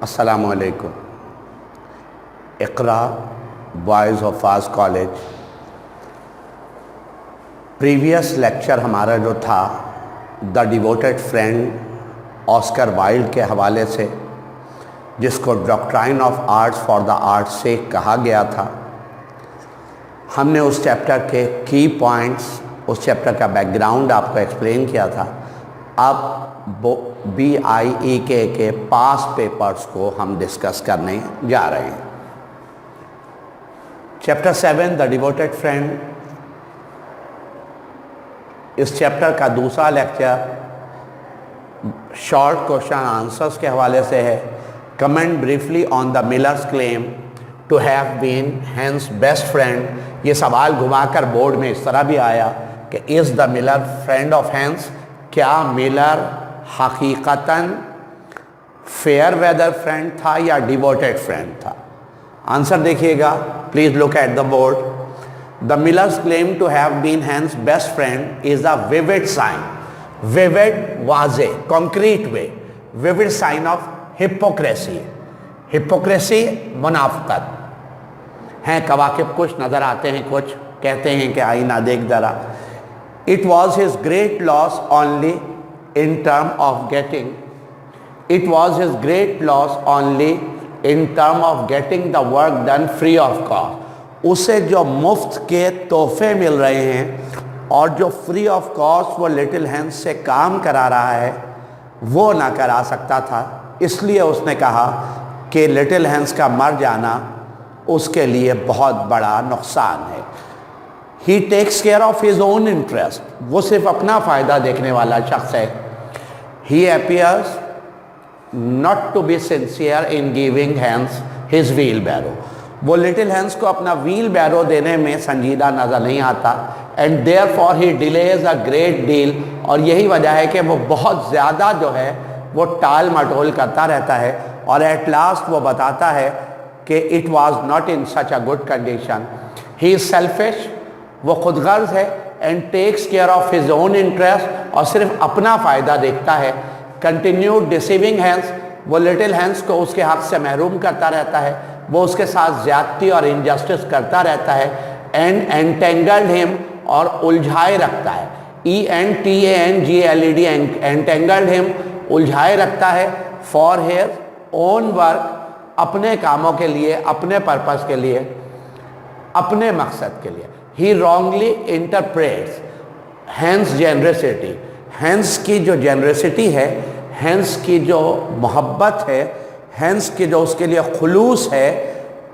अस्सलामु अलैकुम। Iqra boys हफ़ाज़ college. Previous lecture हमारा जो था the devoted friend Oscar Wilde के हवाले से, जिसको doctrine of arts for the arts से कहा गया था, हमने उस चैप्टर के की पॉइंट्स, उस चैप्टर का बैकग्राउंड आपको एक्सप्लेन किया था। अब BIEK के पास पेपर्स को हम डिस्कस करने जा रहे हैं। चैप्टर 7 द डिवोटेड फ्रेंड, इस चैप्टर का दूसरा लेक्चर शॉर्ट क्वेश्चन आंसर्स के हवाले से है। Comment briefly on the miller's claim to have been Hans best friend. ये सवाल घुमाकर बोर्ड में इस तरह भी आया कि is the miller friend of Hans, क्या मिलर हकीकतन फेयर वेदर फ्रेंड था या डिवोटेड फ्रेंड था? आंसर देखिएगा, please look at the board. The miller's claim to have been Hans best friend is a vivid sign, vivid वाजे concrete way, vivid sign of hypocrisy. Hypocrisy मुनाफिकत हैं। कवाकिब कुछ नजर आते हैं, कुछ कहते हैं कि आईना देख जरा। It was his great loss only in term of getting, it was his great loss only in term of getting the work done free of cost। उसे जो मुफ्त के तोहफे मिल रहे हैं और जो फ्री ऑफ कॉस्ट वो लिटिल हैंस से काम करा रहा है, वो ना करा सकता था। इसलिए उसने कहा कि लिटिल हैंस का मर जाना उसके लिए बहुत बड़ा नुकसान है। He takes care of his own interest, वो सिर्फ अपना फ़ायदा देखने वाला शख्स है। He appears not to be sincere in giving Hans his wheelbarrow। वो लिटिल हैंस को अपना व्हील बैरो देने में संजीदा नज़र नहीं आता। And therefore he delays a great deal, और यही वजह है कि वो बहुत ज़्यादा जो है वो टाल मटोल करता रहता है। और एट लास्ट वो बताता है कि it was not in such a good condition। He is selfish, वो खुदगर्ज है। And takes care of his own interest, और सिर्फ अपना फ़ायदा देखता है। कंटिन्यूड डिसीविंग हैंस, वो लिटिल हैंस को उसके हक़ से महरूम करता रहता है, वो उसके साथ ज़्यादती और इनजस्टिस करता रहता है। एंड एंटेंगल्ड हिम, और उलझाए रखता है। ENTANGLED, एंटेंगल्ड हिम, उलझाए रखता है। फॉर हिज ओन वर्क, अपने कामों के लिए, अपने पर्पस के लिए, अपने मकसद के लिए। He wrongly interprets Hans generosity, Hans की जो जेनरसिटी है, Hans की जो मोहब्बत है, Hans की जो उसके लिए खुलूस है,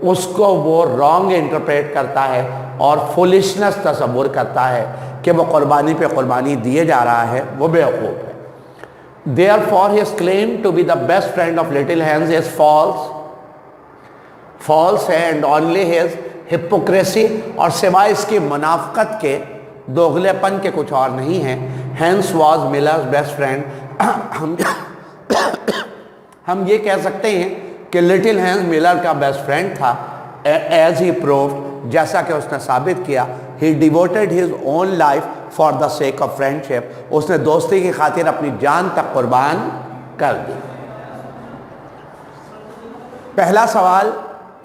उसको वो रॉन्ग इंटरप्रेट करता है और फुलिशनेस तस्वुर करता है कि वो कुर्बानी पे कुर्बानी दिए जा रहा है, वो बेवकूफ़ है। Therefore his claim to be the best friend of little Hans is false, false है। and only his हिपोक्रेसी, और सिवाय इसकी मुनाफिकत के, दोगलेपन के कुछ और नहीं है। Hans was miller's best friend. हम ये कह सकते हैं कि लिटिल हैंस मिलर का बेस्ट फ्रेंड था। एज ही प्रूव्ड, जैसा कि उसने साबित किया। He devoted his own life for the sake of friendship, उसने दोस्ती की खातिर अपनी जान तक कुर्बान कर दी। पहला सवाल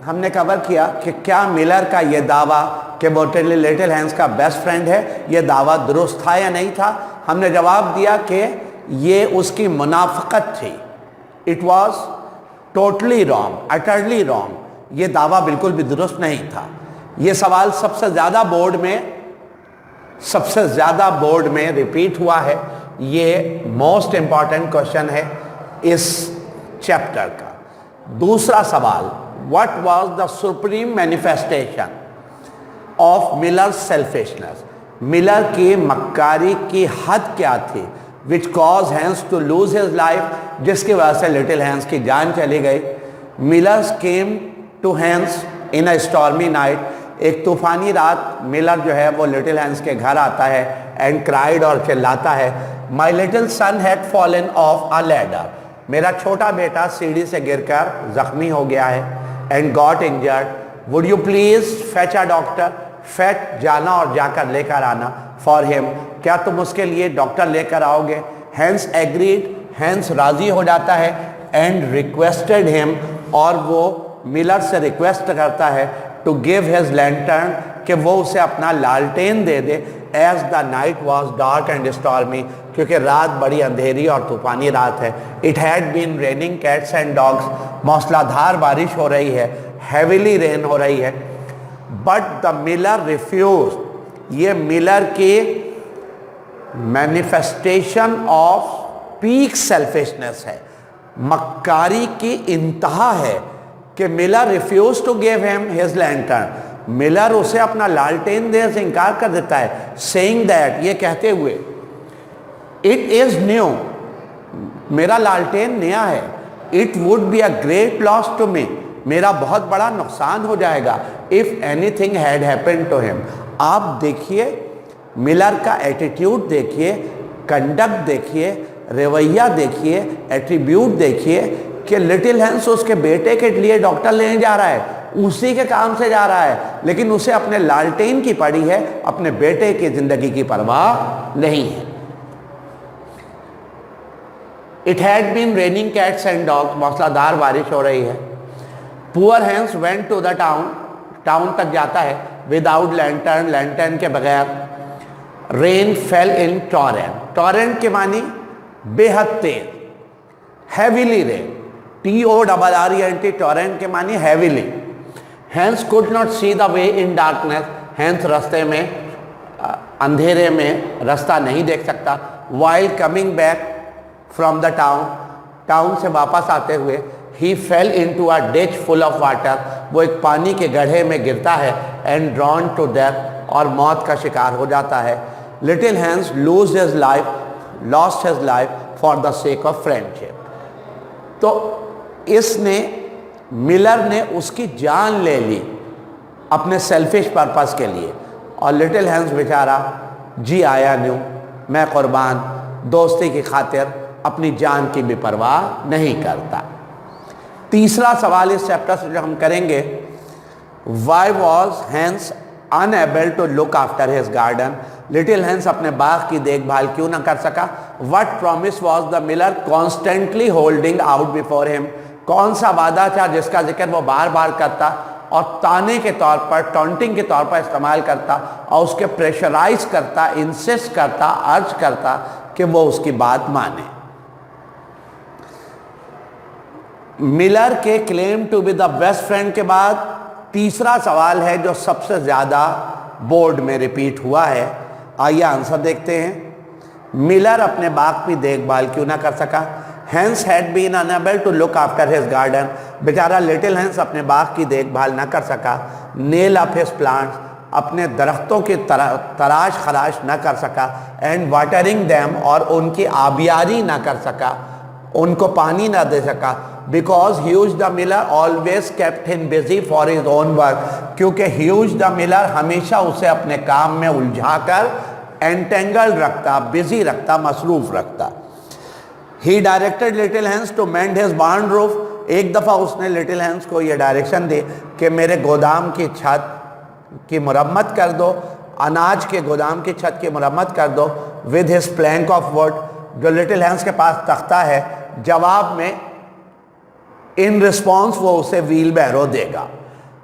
हमने कवर किया कि क्या मिलर का ये दावा कि वो लिटिल हैंस का बेस्ट फ्रेंड है, ये दावा दुरुस्त था या नहीं था? हमने जवाब दिया कि ये उसकी मुनाफिकत थी। It was totally wrong, utterly wrong. ये दावा बिल्कुल भी दुरुस्त नहीं था। ये सवाल सबसे ज़्यादा बोर्ड में रिपीट हुआ है। ये मोस्ट इम्पॉर्टेंट क्वेश्चन है इस चैप्टर का। दूसरा सवाल, What was the supreme manifestation of Miller's selfishness? Miller की मक्कारी की हद क्या थी? Which caused Hans to lose his life, जिसकी वजह से लिटिल हैंस की जान चली गई। Millers came to Hans in a stormy night। एक तूफानी रात मिलर जो है वो लिटिल हैंस के घर आता है। and cried, और चिल्लाता है, My little son had fallen off a ladder। मेरा छोटा बेटा सीढ़ी से गिरकर जख्मी हो गया है। and got injured, would you please fetch a doctor? fetch, जाना और जाकर लेकर आना। for him, क्या तुम उसके लिए डॉक्टर लेकर आओगे? Hans agreed, हैंस राजी हो जाता है एंड रिक्वेस्टेड हिम, और वो मिलर से रिक्वेस्ट करता है टू गिव हिज लैंटर्न, कि वो उसे अपना लालटेन दे दे, as the night was dark and stormy, क्योंकि रात बड़ी अंधेरी और तूफानी रात है। It had been raining cats and dogs, मूसलाधार बारिश हो रही है, हैविली रेन हो रही है। बट द मिलर रिफ्यूज, ये मिलर की मैनिफेस्टेशन ऑफ पीक सेल्फिशनेस है, मक्कारी की इंतहा है कि miller refuse to give him his lantern, miller उसे अपना लालटेन देने से इनकार कर देता है, सेइंग दैट, ये कहते हुए, इट इज न्यू, मेरा लालटेन नया है, it would be a great loss to me, मेरा बहुत बड़ा नुकसान हो जाएगा, if anything had happened to him. आप देखिए मिलर का एटीट्यूड देखिए, कंडक्ट देखिए, रवैया देखिए, एट्रीब्यूट देखिए कि लिटिल हैंस उसके बेटे के लिए डॉक्टर लेने जा रहा है, उसी के काम से जा रहा है, लेकिन उसे अपने लालटेन की पड़ी है, अपने बेटे की जिंदगी की परवाह नहीं है। It had been raining cats and dogs, मूसलाधार बारिश हो रही है। Poor Hans went to the town, town तक जाता है विदाउट लैंटर्न, लैंटर्न के बगैर। Rain fell in torrent, torrent के मानी बेहद तेज, हैविली रेन, TORRENT, टॉरेंट के मानी heavily. Hans could not see the way in darkness, Hans रास्ते में अंधेरे में रास्ता नहीं देख सकता। While coming back from the town, town से वापस आते हुए, he fell into a ditch full of water, वो एक पानी के गड्ढे में गिरता है, एंड ड्रॉन टू डेथ, और मौत का शिकार हो जाता है। Little Hans lose his life, lost his life for the sake of friendship. तो इसने, मिलर ने उसकी जान ले ली अपने सेल्फिश पर्पस के लिए, और लिटिल हैंस बेचारा जी आया न्यू, मैं कुर्बान, दोस्ती की खातिर अपनी जान की भी परवाह नहीं करता। तीसरा सवाल इस चैप्टर से जो हम करेंगे, why was Hans unable to look after his garden, little Hans अपने बाग की देखभाल क्यों ना कर सका। What promise was the miller constantly holding out before him, कौन सा वादा था जिसका जिक्र वो बार बार करता और ताने के तौर पर, टॉन्टिंग के तौर पर इस्तेमाल करता, और उसके प्रेशराइज करता, इंसिस्ट करता, अर्ज करता कि वो उसकी बात माने। मिलर के claim to be the best friend के बाद तीसरा सवाल है जो सबसे ज़्यादा बोर्ड में रिपीट हुआ है। आइए आंसर देखते हैं। मिलर अपने बाग की देखभाल क्यों ना कर सका। Hans had been unable to look after his garden, बेचारा लिटिल हैंस अपने बाग की देखभाल ना कर सका। नेल अप हिज प्लांट्स, अपने दरख्तों की तराश खराश ना कर सका। एंड वाटरिंग दैम, और उनकी आबियारी ना कर सका, उनको पानी ना दे सका। Because huge the Miller always kept him busy for his own work, क्योंकि ह्यूज द मिलर हमेशा उसे अपने काम में उलझा कर एंटेंगल रखता, बिजी रखता, मसरूफ रखता। He directed little Hans to mend his barn roof, एक दफ़ा उसने लिटिल हैंस को ये डायरेक्शन दी कि मेरे गोदाम की छत की मरम्मत कर दो, अनाज के गोदाम की छत की मरम्मत कर दो। With his plank of would, जो लिटिल हैंस के पास तख्ता है, जवाब में इन रिस्पॉन्स वो उसे व्हील बैरो देगा।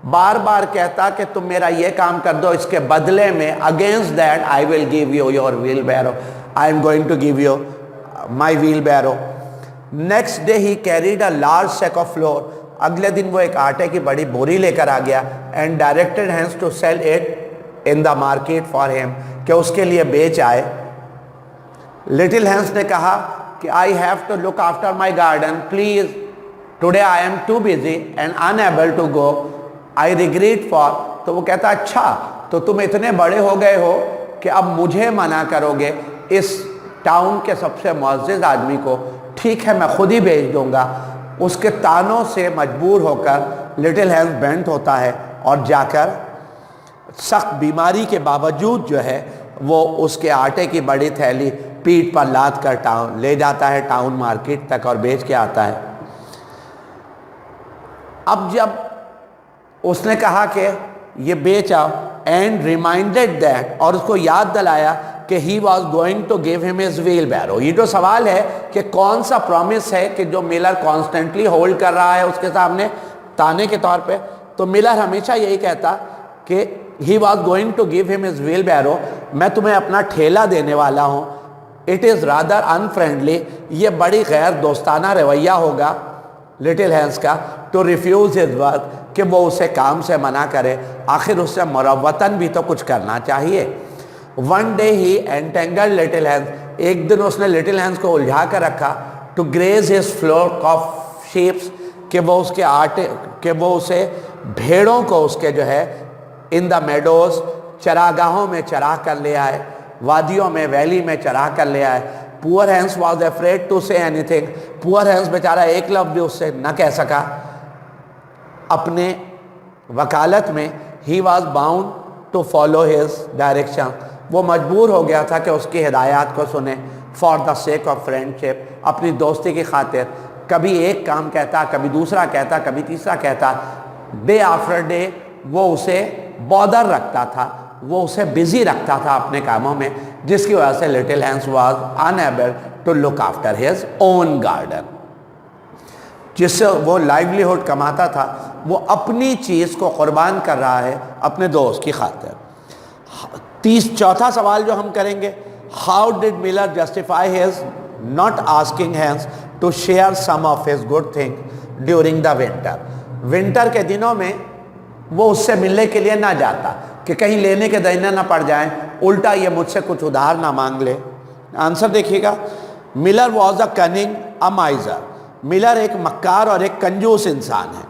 बार बार कहता कि तुम मेरा ये काम कर दो, इसके बदले में against that I will give you your wheelbarrow, I am going to give you my wheelbarrow. Next day he carried a large sack of flour, अगले दिन वो एक आटे की बड़ी बोरी लेकर आ गया। And directed Hans to sell it in the market for him, कि उसके लिए बेच आए। लिटिल हैंस ने कहा कि I have to look after my garden, please today I am too busy and unable to go, I regret for. तो वो कहता अच्छा, तो तुम इतने बड़े हो गए हो कि अब मुझे मना करोगे इस टाउन के सबसे मुअज़्ज़िज़ आदमी को। ठीक है, मैं खुद ही भेज दूंगा। उसके तानों से मजबूर होकर लिटिल हैंस बेंट होता है और जाकर सख्त बीमारी के बावजूद जो है वो उसके आटे की बड़ी थैली पीठ पर लाद कर टाउन ले जाता है, टाउन मार्केट तक, और बेच के आता है। अब जब उसने कहा कि ये बेच आओ, एंड रिमाइंडेड दैट, और उसको याद दिलाया کہ he was going to give him his wheelbarrow. یہ جو سوال ہے کہ کون سا پرومس ہے کہ جو ملر کانسٹنٹلی ہولڈ کر رہا ہے اس کے سامنے تانے کے طور پہ, تو ملر ہمیشہ یہی کہتا کہ he was going to give him his wheelbarrow, میں تمہیں اپنا ٹھیلا دینے والا ہوں. اٹ از رادر انفرینڈلی, یہ بڑی غیر دوستانہ رویہ ہوگا لٹل ہینس کا, ٹو ریفیوز ہز ورک, کہ وہ اسے کام سے منع کرے, آخر اس سے مروتاً بھی تو کچھ کرنا چاہیے. One day he entangled little Hans, ایک دن اس نے لٹل ہینس کو الجھا کر رکھا, ٹو گریز ہز فلوک آف شیپس, کہ وہ اس کے آٹے, کہ وہ اسے بھیڑوں کو اس کے جو ہے ان دا میڈوز, چراگاہوں میں چرا کر لے آئے, وادیوں میں, ویلی میں چرا کر لے آئے. پور ہینس واز افریڈ ٹو سے اینی تھنگ, پور ہینس بیچارہ ایک لفظ بھی اس سے نہ کہہ سکا. اپنے وکالت میں he was bound to follow his direction, وہ مجبور ہو گیا تھا کہ اس کی ہدایات کو سنیں. For the sake of friendship, اپنی دوستی کی خاطر. کبھی ایک کام کہتا, کبھی دوسرا کہتا, کبھی تیسرا کہتا. ڈے آفٹر ڈے وہ اسے بودر رکھتا تھا, وہ اسے بزی رکھتا تھا اپنے کاموں میں, جس کی وجہ سے little hence was unable to look after his own garden. جس سے وہ لائیولیہوڈ کماتا تھا, وہ اپنی چیز کو قربان کر رہا ہے اپنے دوست کی خاطر. چوتھا سوال جو ہم کریں گے, how did Miller justify his not asking Hans to share some of his good things during the winter. Winter کے دنوں میں وہ اس سے ملنے کے لیے نہ جاتا کہ کہیں لینے کے دینے نہ پڑ جائیں, الٹا یہ مجھ سے کچھ ادھار نہ مانگ لے. آنسر دیکھیے گا, miller was a cunning a miser, miller ایک مکار اور ایک کنجوس انسان ہے.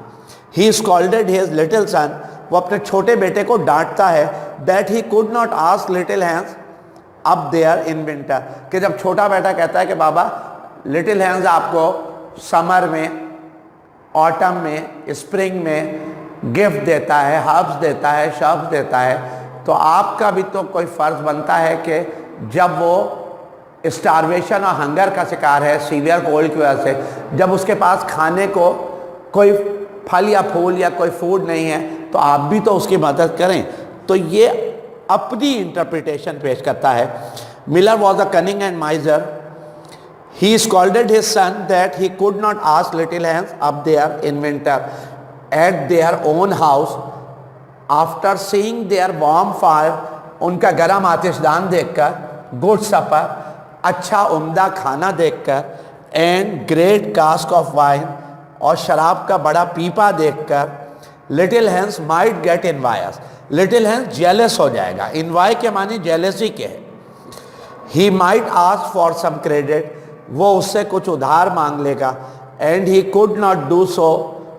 ہی اسکالڈیڈ ہز لٹل سن, وہ اپنے چھوٹے بیٹے کو ڈانٹتا ہے, that he could not ask little hence up there in winter, کہ جب چھوٹا بیٹا کہتا ہے کہ بابا لٹل ہینس آپ کو سمر میں, آٹم میں, اسپرنگ میں گفٹ دیتا ہے, ہربس دیتا ہے, شربس دیتا ہے, تو آپ کا بھی تو کوئی فرض بنتا ہے کہ جب وہ اسٹارویشن اور ہنگر کا شکار ہے سیویئر کولڈ کی وجہ سے, جب اس کے پاس کھانے کو کوئی پھل یا پھول یا کوئی فوڈ نہیں ہے, تو آپ بھی تو اس کی مدد کریں. تو یہ اپنی انٹرپریٹیشن پیش کرتا ہے. Miller was a cunning and miser. He scolded his son that he could not ask little Hans up there in winter at their own house. After seeing their warm fire, ان کا گرم آتش دان دیکھ کر, good supper, اچھا عمدہ کھانا دیکھ کر, and great cask of wine, اور شراب کا بڑا پیپا دیکھ کر, little Hans might get envious. little Hans jealous ہو جائے گا. envy کے معنی jealousy کے ہے. He might ask for some credit, وہ اس سے کچھ ادھار مانگ لے گا. And he could not do so,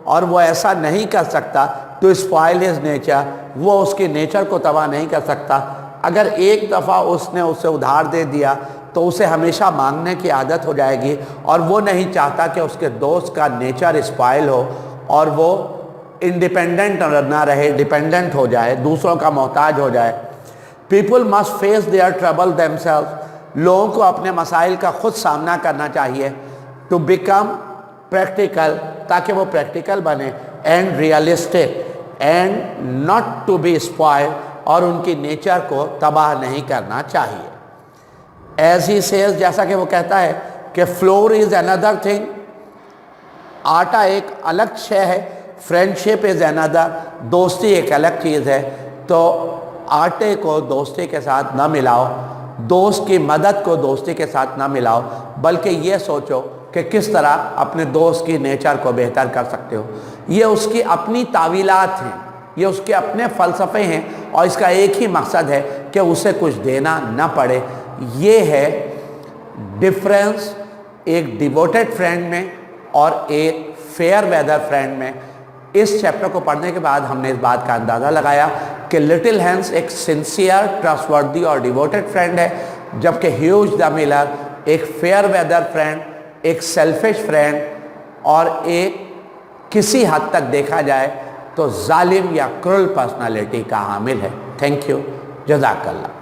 اور وہ ایسا نہیں کر سکتا. ٹو اسپائل ہز نیچر, وہ اس کے نیچر کو تباہ نہیں کر سکتا. اگر ایک دفعہ اس نے اسے ادھار دے دیا تو اسے ہمیشہ مانگنے کی عادت ہو جائے گی, اور وہ نہیں چاہتا کہ اس کے دوست کا نیچر اسپائل ہو اور وہ انڈیپینڈنٹ نہ رہے, ڈیپینڈنٹ ہو جائے, دوسروں کا محتاج ہو جائے. People must face their trouble themselves, لوگوں کو اپنے مسائل کا خود سامنا کرنا چاہیے. ٹو بیکم پریکٹیکل, تاکہ وہ پریکٹیکل بنے. And realistic, and not to be spoil, اور ان کی نیچر کو تباہ نہیں کرنا چاہیے. ایز ہی سیز, جیسا کہ وہ کہتا ہے کہ فلور از اندر تھنگ, آٹا ایک الگ شے ہے. فرینڈ شپ از اندر, دوستی ایک الگ چیز ہے. تو آٹے کو دوستی کے ساتھ نہ ملاؤ, دوست کی مدد کو دوستی کے ساتھ نہ ملاؤ, بلکہ یہ سوچو کہ کس طرح اپنے دوست کی نیچر کو بہتر کر سکتے ہو. یہ اس کی اپنی تعویلات ہیں, یہ اس کے اپنے فلسفے ہیں, اور اس کا ایک ہی مقصد ہے کہ اسے کچھ دینا نہ پڑے. یہ ہے ڈفرینس ایک ڈیووٹڈ فرینڈ میں اور ایک فیئر ویدر فرینڈ میں. اس چیپٹر کو پڑھنے کے بعد ہم نے اس بات کا اندازہ لگایا کہ لٹل ہینس ایک سنسیئر, ٹرسٹ وردی اور ڈیووٹڈ فرینڈ ہے, جبکہ ہیوج دا ملر ایک فیئر ویدر فرینڈ, ایک سیلفش فرینڈ, اور ایک کسی حد تک دیکھا جائے تو ظالم یا کرول پرسنالٹی کا حامل ہے. تھینک یو, جزاک اللہ.